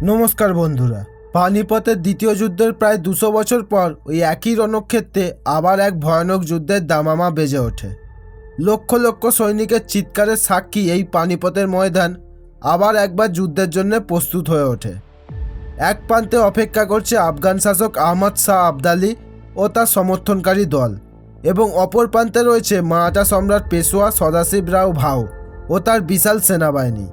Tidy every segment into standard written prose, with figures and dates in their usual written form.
নমস্কার বন্ধুরা। পানিপথের দ্বিতীয় যুদ্ধের প্রায় 200 বছর পর ওই একই রণক্ষেত্রে আবার এক ভয়ানক যুদ্ধের দামামা বেজে ওঠে। লক্ষ লক্ষ সৈনিকের চিৎকারের সাক্ষী এই পানিপথের ময়দান আবার একবার যুদ্ধের জন্য প্রস্তুত হয়ে ওঠে। এক প্রান্তে অপেক্ষা করছে আফগান শাসক আহমদ শাহ আবদালি ও তার সমর্থনকারী দল, এবং অপর প্রান্তে রয়েছে মারাঠা সম্রাট পেশোয়া সদাশিব রাও ভাউ ও তার বিশাল সেনাবাহিনী।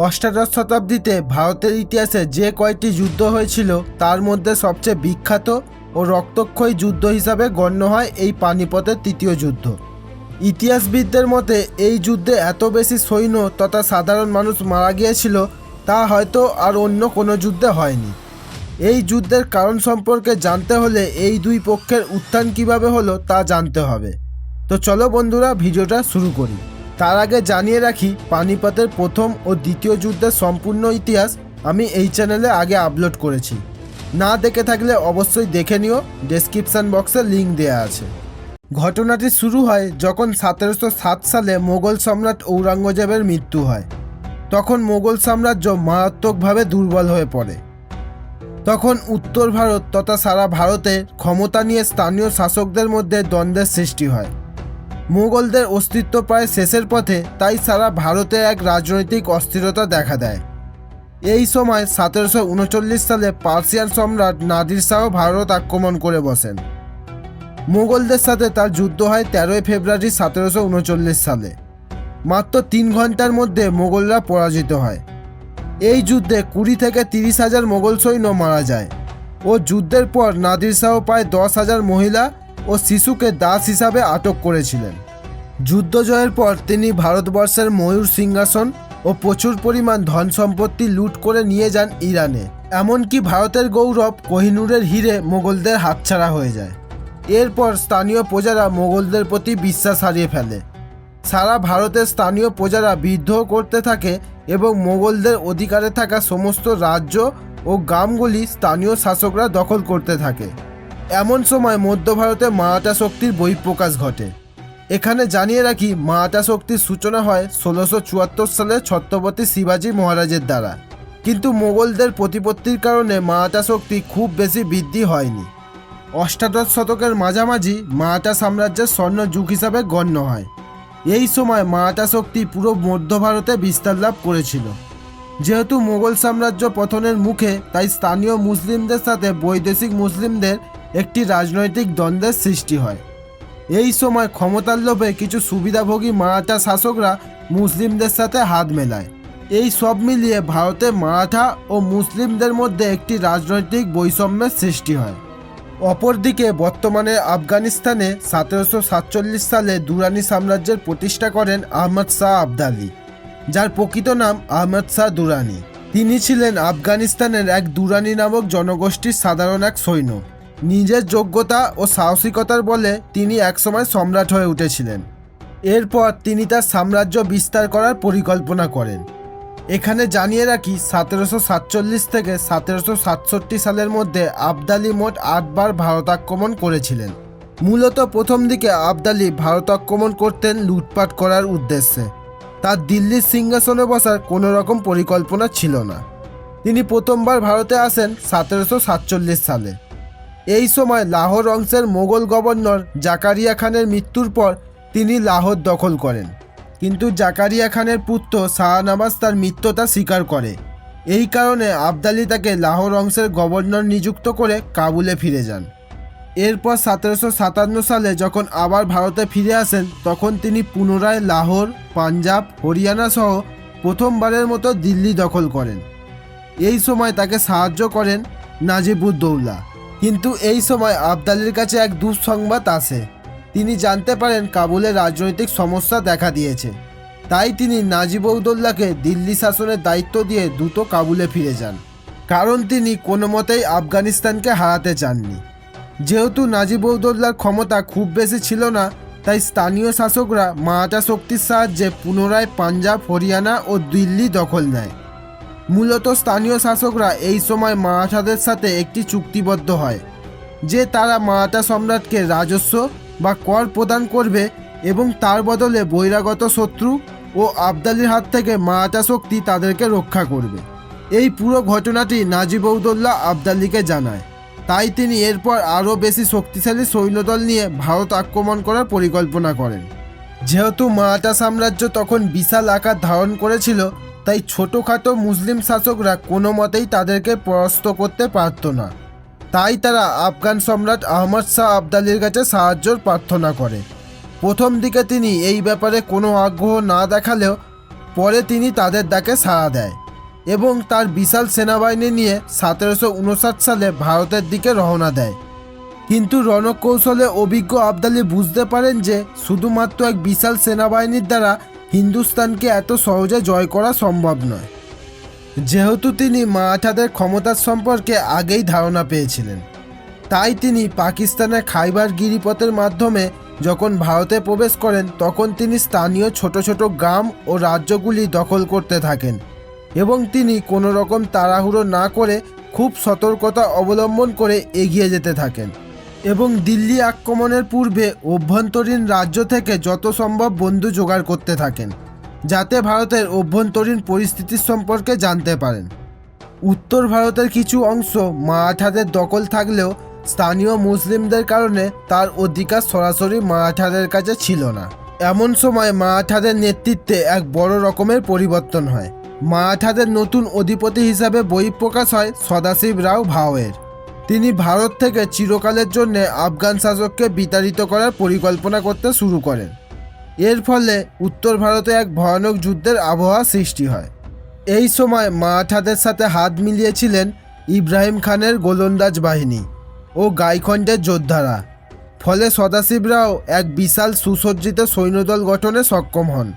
অষ্টাদশ শতাব্দীতে ভারতের ইতিহাসে যে কয়েকটি যুদ্ধ হয়েছিল তার মধ্যে সবচেয়ে বিখ্যাত ও রক্তক্ষয়ী যুদ্ধ হিসাবে গণ্য হয় এই পানিপথের তৃতীয় যুদ্ধ। ইতিহাসবিদদের মতে এই যুদ্ধে এত বেশি সৈন্য তথা সাধারণ মানুষ মারা গিয়েছিল তা হয়তো আর অন্য কোনো যুদ্ধে হয়নি। এই যুদ্ধের কারণ সম্পর্কে জানতে হলে এই দুই পক্ষের উত্থান কিভাবে হলো তা জানতে হবে। তো চলো বন্ধুরা, ভিডিওটা শুরু করি। তার আগে জানিয়ে রাখি, পানিপথের প্রথম ও দ্বিতীয় যুদ্ধের সম্পূর্ণ ইতিহাস আমি এই চ্যানেলে আগে আপলোড করেছি। না দেখে থাকলে অবশ্যই দেখে নিও, ডেসক্রিপশান বক্সে লিঙ্ক দেওয়া আছে। ঘটনাটি শুরু হয় যখন 1707 সালে মোগল সম্রাট ঔরঙ্গজেবের মৃত্যু হয়। তখন মোগল সাম্রাজ্য মারাত্মকভাবে দুর্বল হয়ে পড়ে। তখন উত্তর ভারত তথা সারা ভারতে ক্ষমতা নিয়ে স্থানীয় শাসকদের মধ্যে দ্বন্দ্বের সৃষ্টি হয়। মুঘলদের অস্তিত্ব প্রায় শেষের পথে, তাই সারা ভারতে এক রাজনৈতিক অস্থিরতা দেখা দেয়। এই সময় 1739 সালে পার্সিয়ান সম্রাট নাদির শাহ ভারত আক্রমণ করে বসেন। মুঘলদের সাথে তার যুদ্ধ হয় 13 ফেব্রুয়ারি 1739 সালে। মাত্র 3 ঘন্টার মধ্যে মোগলরা পরাজিত হয়। এই যুদ্ধে 20 থেকে 30 হাজার মোগল সৈন্য মারা যায় ও যুদ্ধের পর নাদির শাহ প্রায় 10,000 মহিলা ও শিশুকে দাস হিসাবে আটক করেছিলেন। যুদ্ধ জয়ের পর তিনি ভারতবর্ষের ময়ূর সিংহাসন ও প্রচুর পরিমাণ ধন সম্পত্তি লুট করে নিয়ে যান ইরানে। এমনকি ভারতের গৌরব কোহিনূরের হিরে মোগলদের হাতছাড়া হয়ে যায়। এরপর স্থানীয় প্রজারা মোগলদের প্রতি বিশ্বাস হারিয়ে ফেলে। সারা ভারতের স্থানীয় প্রজারা বিদ্রোহ করতে থাকে এবং মোগলদের অধিকারে থাকা সমস্ত রাজ্য ও গ্রামগুলি স্থানীয় শাসকরা দখল করতে থাকে। এমন সময় মধ্য ভারতে মারাঠা শক্তির বহিঃপ্রকাশ ঘটে। এখানে জানিয়ে রাখি, মারাঠা শক্তির সূচনা হয় 1674 সালে ছত্রপতি শিবাজী মহারাজের দ্বারা। কিন্তু মোগলদের প্রতিপত্তির কারণে মারাঠা শক্তি খুব বেশি বৃদ্ধি হয়নি। অষ্টাদশ শতকের মাঝামাঝি মারাঠা সাম্রাজ্যের স্বর্ণ যুগ হিসাবে গণ্য হয়। এই সময় মারাঠা শক্তি পুরো মধ্য ভারতে বিস্তার লাভ করেছিল। যেহেতু মোগল সাম্রাজ্য পতনের মুখে, তাই স্থানীয় মুসলিমদের সাথে বৈদেশিক মুসলিমদের একটি রাজনৈতিক দ্বন্দ্বের সৃষ্টি হয়। এই সময় ক্ষমতার লোভে কিছু সুবিধাভোগী মারাঠা শাসকরা মুসলিমদের সাথে হাত মেলায়। এই সব মিলিয়ে ভারতে মারাঠা ও মুসলিমদের মধ্যে একটি রাজনৈতিক বৈষম্যের সৃষ্টি হয়। অপরদিকে বর্তমানে আফগানিস্তানে 1747 সালে দুরানি সাম্রাজ্যের প্রতিষ্ঠা করেন আহমদ শাহ আবদালি, যার প্রকৃত নাম আহমদ শাহ দুরানি। তিনি ছিলেন আফগানিস্তানের এক দুরানি নামক জনগোষ্ঠীর সাধারণ এক সৈন্য। নিজের যোগ্যতা ও সাহসিকতার বলে তিনি একসময় সম্রাট হয়ে উঠেছিলেন। এরপর তিনি তার সাম্রাজ্য বিস্তার করার পরিকল্পনা করেন। এখানে জানিয়ে রাখি, 1747 থেকে 1767 সালের মধ্যে আবদালি মোট 8 বার ভারত আক্রমণ করেছিলেন। মূলত প্রথম দিকে আবদালি ভারত আক্রমণ করতেন লুটপাট করার উদ্দেশ্যে। তার দিল্লির সিংহাসনে বসার কোনো রকম পরিকল্পনা ছিল না। তিনি প্রথমবার ভারতে আসেন 1747 সালে। এই সময় লাহোর অংশের মোগল গভর্নর জাকারিয়া খানের মৃত্যুর পর তিনি লাহোর দখল করেন। কিন্তু জাকারিয়া খানের পুত্র শাহনবাজ তার মিথ্যতা স্বীকার করে। এই কারণে আবদালি তাকে লাহোর অংশের গভর্নর নিযুক্ত করে কাবুলে ফিরে যান। এরপর 1757 সালে যখন আবার ভারতে ফিরে আসেন, তখন তিনি পুনরায় লাহোর, পাঞ্জাব, হরিয়ানা সহ প্রথমবারের মতো দিল্লি দখল করেন। এই সময় তাকে সাহায্য করেন নাজিব-উদ-দৌলা। কিন্তু এই সময় আবদালির কাছে এক দুঃসংবাদ আসে। তিনি জানতে পারেন কাবুলে রাজনৈতিক সমস্যা দেখা দিয়েছে। তাই তিনি নাজিব-উদ-দৌলাকে দিল্লি শাসনের দায়িত্ব দিয়ে দ্রুত কাবুলে ফিরে যান, কারণ তিনি কোনো মতেই আফগানিস্তানকে হারাতে চাননি। যেহেতু নাজিব-উদ-দৌলার ক্ষমতা খুব বেশি ছিল না, তাই স্থানীয় শাসকরা মারাঠা শক্তির সাহায্যে পুনরায় পাঞ্জাব, হরিয়ানা ও দিল্লি দখল নেয়। মূলত স্থানীয় শাসকরা এই সময় মারাঠাদের সাথে একটি চুক্তিবদ্ধ হয় যে তারা মারাঠা সম্রাটকে রাজস্ব বা কর প্রদান করবে এবং তার বদলে বহিরাগত শত্রু ও আবদালির হাত থেকে মারাঠা শক্তি তাদেরকে রক্ষা করবে। এই পুরো ঘটনাটি নাজিব-উদ-দৌলা আবদালিকে জানায়। তাই তিনি এরপর আরও বেশি শক্তিশালী সৈন্যদল নিয়ে ভারত আক্রমণ করার পরিকল্পনা করেন। যেহেতু মারাঠা সাম্রাজ্য তখন বিশাল আকার ধারণ করেছিল, তাই ছোটোখাটো মুসলিম শাসকরা কোনো মতেই তাদেরকে পরাস্ত করতে পারত না। তাই তারা আফগান সম্রাট আহমদ শাহ আবদালির কাছে সাহায্যর প্রার্থনা করে। প্রথম দিকে তিনি এই ব্যাপারে কোনো আগ্রহ না দেখালেও পরে তিনি তাদের ডাকে সাড়া দেয় এবং তার বিশাল সেনাবাহিনী নিয়ে 1759 সালে ভারতের দিকে রওনা দেয়। কিন্তু রণকৌশলে অভিজ্ঞ আবদালি বুঝতে পারেন যে শুধুমাত্র এক বিশাল সেনাবাহিনীর দ্বারা হিন্দুস্তানকে এত সহজে জয় করা সম্ভব নয়। যেহেতু তিনি মারাঠাদের ক্ষমতার সম্পর্কে আগেই ধারণা পেয়েছিলেন, তাই তিনি পাকিস্তানের খাইবার গিরিপথের মাধ্যমে যখন ভারতে প্রবেশ করেন, তখন তিনি স্থানীয় ছোট ছোট গ্রাম ও রাজ্যগুলি দখল করতে থাকেন এবং তিনি কোনো রকম তাড়াহুড়ো না করে খুব সতর্কতা অবলম্বন করে এগিয়ে যেতে থাকেন এবং দিল্লি আক্রমণের পূর্বে অভ্যন্তরীণ রাজ্য থেকে যত সম্ভব বন্ধু জোগাড় করতে থাকেন, যাতে ভারতের অভ্যন্তরীণ পরিস্থিতির সম্পর্কে জানতে পারেন। উত্তর ভারতের কিছু অংশ মারাঠাদের দখল থাকলেও স্থানীয় মুসলিমদের কারণে তার অধিকার সরাসরি মারাঠাদের কাছে ছিল না। এমন সময় মারাঠাদের নেতৃত্বে এক বড় রকমের পরিবর্তন হয়। মারাঠাদের নতুন অধিপতি হিসাবে বহিঃপ্রকাশ হয় সদাশিবরাও ভাওয়ের। তিনি ভারত থেকে চিরকালের জন্য আফগান শাসককে বিতাড়িত করার পরিকল্পনা করতে শুরু করেন। এর ফলে উত্তর ভারতে এক ভয়ানক যুদ্ধের আবহাওয়া সৃষ্টি হয়। এই সময় মারাঠাদের সাথে হাত মিলিয়েছিলেন ইব্রাহিম খানের গোলন্দাজ বাহিনী ও গাইখণ্ডের যোদ্ধারা। ফলে সদাশিবরাও এক বিশাল সুসজ্জিত সৈন্যদল গঠনে সক্ষম হন।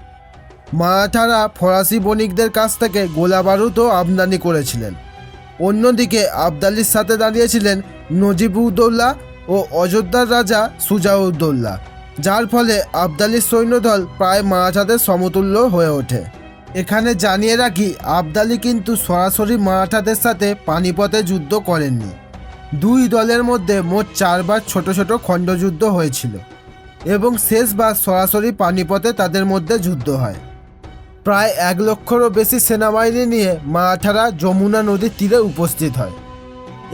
মারাঠারা ফরাসি বণিকদের কাছ থেকে গোলাবারুদও আমদানি করেছিলেন। অন্যদিকে আবদালির সাথে দাঁড়িয়েছিলেন নজিব-উদ-দৌলা ও অযোধ্যার রাজা সুজা-উদ-দৌলা, যার ফলে আবদালির সৈন্যদল প্রায় মারাঠাদের সমতুল্য হয়ে ওঠে। এখানে জানিয়ে রাখি, আবদালি কিন্তু সরাসরি মারাঠাদের সাথে পানিপথে যুদ্ধ করেননি। দুই দলের মধ্যে মোট 4 বার ছোট ছোট খণ্ডযুদ্ধ হয়েছিল এবং শেষবার সরাসরি পানিপথে তাদের মধ্যে যুদ্ধ হয়। প্রায় 1 লক্ষেরও বেশি সেনাবাহিনী নিয়ে মারাঠারা যমুনা নদীর তীরে উপস্থিত হয়।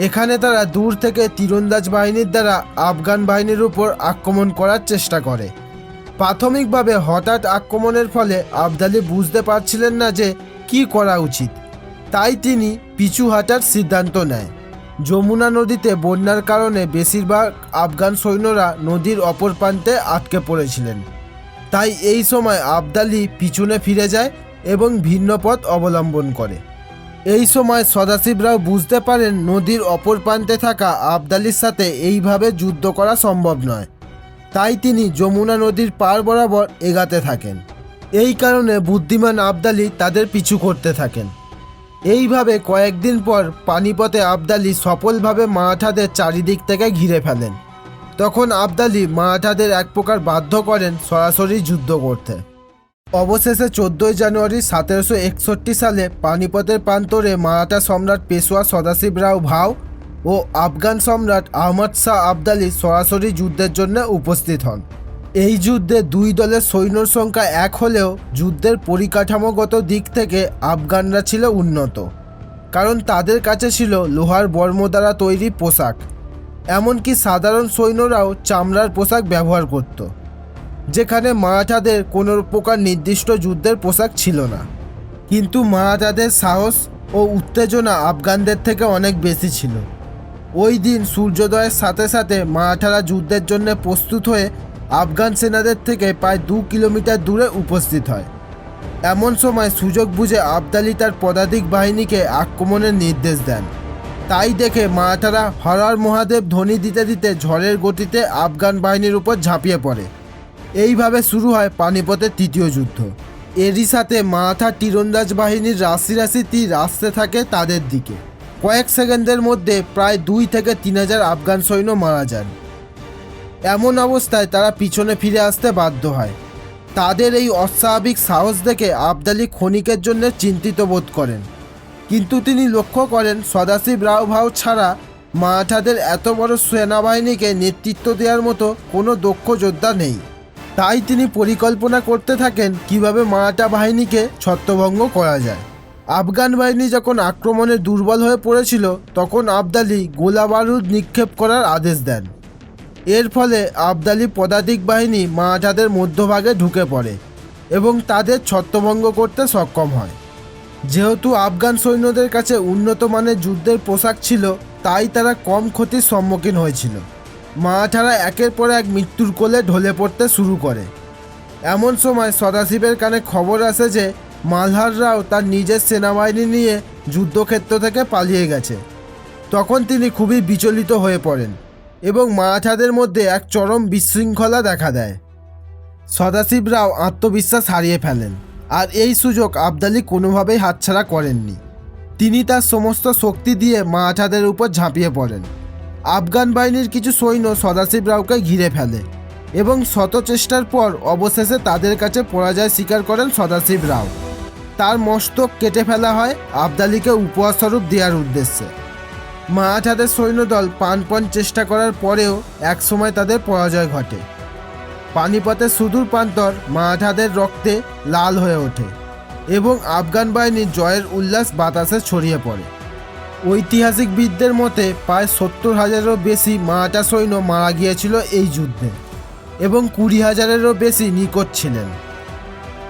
এখানে তারা দূর থেকে তীরন্দাজ বাহিনীর দ্বারা আফগান বাহিনীর উপর আক্রমণ করার চেষ্টা করে। প্রাথমিকভাবে হঠাৎ আক্রমণের ফলে আবদালি বুঝতে পারছিলেন না যে কী করা উচিত, তাই তিনি পিছু হাঁটার সিদ্ধান্ত নেয়। যমুনা নদীতে বন্যার কারণে বেশিরভাগ আফগান সৈন্যরা নদীর অপর প্রান্তে আটকে পড়েছিলেন। তাই এই সময় আবদালি পিছনে ফিরে যায় এবং ভিন্ন পথ অবলম্বন করে। এই সময় সদাশিবরাও বুঝতে পারেন নদীর অপর প্রান্তে থাকা আবদালির সাথে এইভাবে যুদ্ধ করা সম্ভব নয়। তাই তিনি যমুনা নদীর পার বরাবর এগাতে থাকেন। এই কারণে বুদ্ধিমান আবদালি তাদের পিছু করতে থাকেন। এইভাবে কয়েকদিন পর পানিপথে আবদালি সফলভাবে মারাঠাদের চারিদিক থেকে ঘিরে ফেলেন। তখন আবদালি মারাঠাদের এক প্রকার বাধ্য করেন সরাসরি যুদ্ধ করতে। অবশেষে 14 জানুয়ারি 1761 সালে পানিপথের প্রান্তরে মারাঠা সম্রাট পেশোয়া সদাশিবরাও ভাও ও আফগান সম্রাট আহমদ শাহ আবদালি সরাসরি যুদ্ধের জন্য উপস্থিত হন। এই যুদ্ধে দুই দলের সৈন্যর সংখ্যা এক হলেও যুদ্ধের পরিকাঠামোগত দিক থেকে আফগানরা ছিল উন্নত, কারণ তাদের কাছে ছিল লোহার বর্ম দ্বারা তৈরি পোশাক। এমনকি সাধারণ সৈন্যরাও চামড়ার পোশাক ব্যবহার করত, যেখানে মারাঠাদের কোনো প্রকার নির্দিষ্ট যুদ্ধের পোশাক ছিল না। কিন্তু মারাঠাদের সাহস ও উত্তেজনা আফগানদের থেকে অনেক বেশি ছিল। ওই দিন সূর্যোদয়ের সাথে সাথে মারাঠারা যুদ্ধের জন্য প্রস্তুত হয়ে আফগান সেনাদের থেকে প্রায় 2 কিলোমিটার দূরে উপস্থিত হয়। এমন সময় সুযোগ বুঝে আবদালি তার পদাতিক বাহিনীকে আক্রমণের নির্দেশ দেন। তাই দেখে মারাঠারা হর হর মহাদেব ধ্বনি দিতে দিতে ঝড়ের গতিতে আফগান বাহিনীর উপর ঝাঁপিয়ে পড়ে। এইভাবে শুরু হয় পানিপথের তৃতীয় যুদ্ধ। এরই সাথে মারাঠা তীরন্দাজ বাহিনীর রাশি রাশি তীর আসতে থাকে তাদের দিকে। কয়েক সেকেন্ডের মধ্যে প্রায় 2 থেকে 3 হাজার আফগান সৈন্য মারা যান। এমন অবস্থায় তারা পিছনে ফিরে আসতে বাধ্য হয়। তাদের এই অস্বাভাবিক সাহস দেখে আবদালি ক্ষণিকের জন্য চিন্তিত বোধ করেন, কিন্তু তিনি লক্ষ্য করেন সদাশিবরাও ভাও ছাড়া মারাঠাদের এত বড় সেনাবাহিনীকে নেতৃত্ব দেওয়ার মতো কোনো দক্ষ যোদ্ধা নেই। তাই তিনি পরিকল্পনা করতে থাকেন কিভাবে মারাঠা বাহিনীকে ছত্রভঙ্গ করা যায়। আফগান বাহিনী যখন আক্রমণে দুর্বল হয়ে পড়েছিল তখন আবদালি গোলা বারুদ নিক্ষেপ করার আদেশ দেন। এর ফলে আবদালি পদাতিক বাহিনী মারাঠাদের মধ্যভাগে ঢুকে পড়ে এবং তাদের ছত্রভঙ্গ করতে সক্ষম হয়। যেহেতু আফগান সৈন্যদের কাছে উন্নত মানের যুদ্ধের পোশাক ছিল, তাই তারা কম ক্ষতির সম্মুখীন হয়েছিল। মারাঠারা একের পর এক মৃত্যুর কোলে ঢলে পড়তে শুরু করে। এমন সময় সদাশিবের কানে খবর আসে যে মালহার রাও তার নিজের সেনাবাহিনী নিয়ে যুদ্ধক্ষেত্র থেকে পালিয়ে গেছে। তখন তিনি খুবই বিচলিত হয়ে পড়েন এবং মারাঠাদের মধ্যে এক চরম বিশৃঙ্খলা দেখা দেয়। সদাশিব রাও আত্মবিশ্বাস হারিয়ে ফেলেন, আর এই সুযোগ আবদালি কোনোভাবেই হাতছাড়া করেননি। তিনি তার সমস্ত শক্তি দিয়ে মারাঠাদের উপর ঝাঁপিয়ে পড়েন। আফগান বাহিনীর কিছু সৈন্য সদাশিব রাওকে ঘিরে ফেলে এবং শত চেষ্টার পর অবশেষে তাদের কাছে পরাজয় স্বীকার করেন সদাশিব রাও। তার মস্তক কেটে ফেলা হয় আবদালিকে উপহারস্বরূপ দেওয়ার উদ্দেশ্যে। মারাঠাদের সৈন্যদল প্রাণপণ চেষ্টা করার পরেও একসময় তাদের পরাজয় ঘটে। পানিপথের সুদূর প্রান্তর মারাঠাদের রক্তে লাল হয়ে ওঠে এবং আফগান বাহিনীর জয়ের উল্লাস বাতাসে ছড়িয়ে পড়ে। ঐতিহাসিকবিদদের মতে প্রায় 70,000-এরও বেশি মারাঠা সৈন্য মারা গিয়েছিল এই যুদ্ধে এবং 20,000-এরও বেশি নিখোঁজ ছিলেন।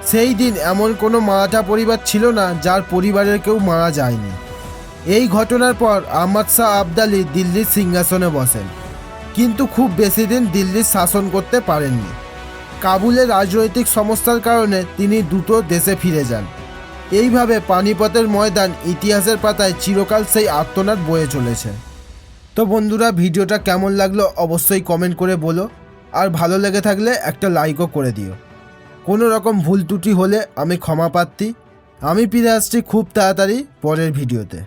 সেই দিন এমন কোনো মারাঠা পরিবার ছিল না যার পরিবারের কেউ মারা যায়নি। এই ঘটনার পর আহমদ শাহ আবদালি দিল্লির সিংহাসনে বসেন, কিন্তু খুব বেশি দিন দিল্লির শাসন করতে পারেননি। কাবুলের রাজনৈতিক সমস্যার কারণে তিনি দ্রুত দেশে ফিরে যান। এইভাবে পানিপথের ময়দান ইতিহাসের পাতায় চিরকাল সেই আর্তনাদ বয়ে চলেছে। তো বন্ধুরা, ভিডিওটা কেমন লাগলো অবশ্যই কমেন্ট করে বলো, আর ভালো লেগে থাকলে একটা লাইকও করে দিও। কোনো রকম ভুল ত্রুটি হলে আমি ক্ষমা প্রার্থী। আমি ফিরে আসছি খুব তাড়াতাড়ি পরের ভিডিওতে।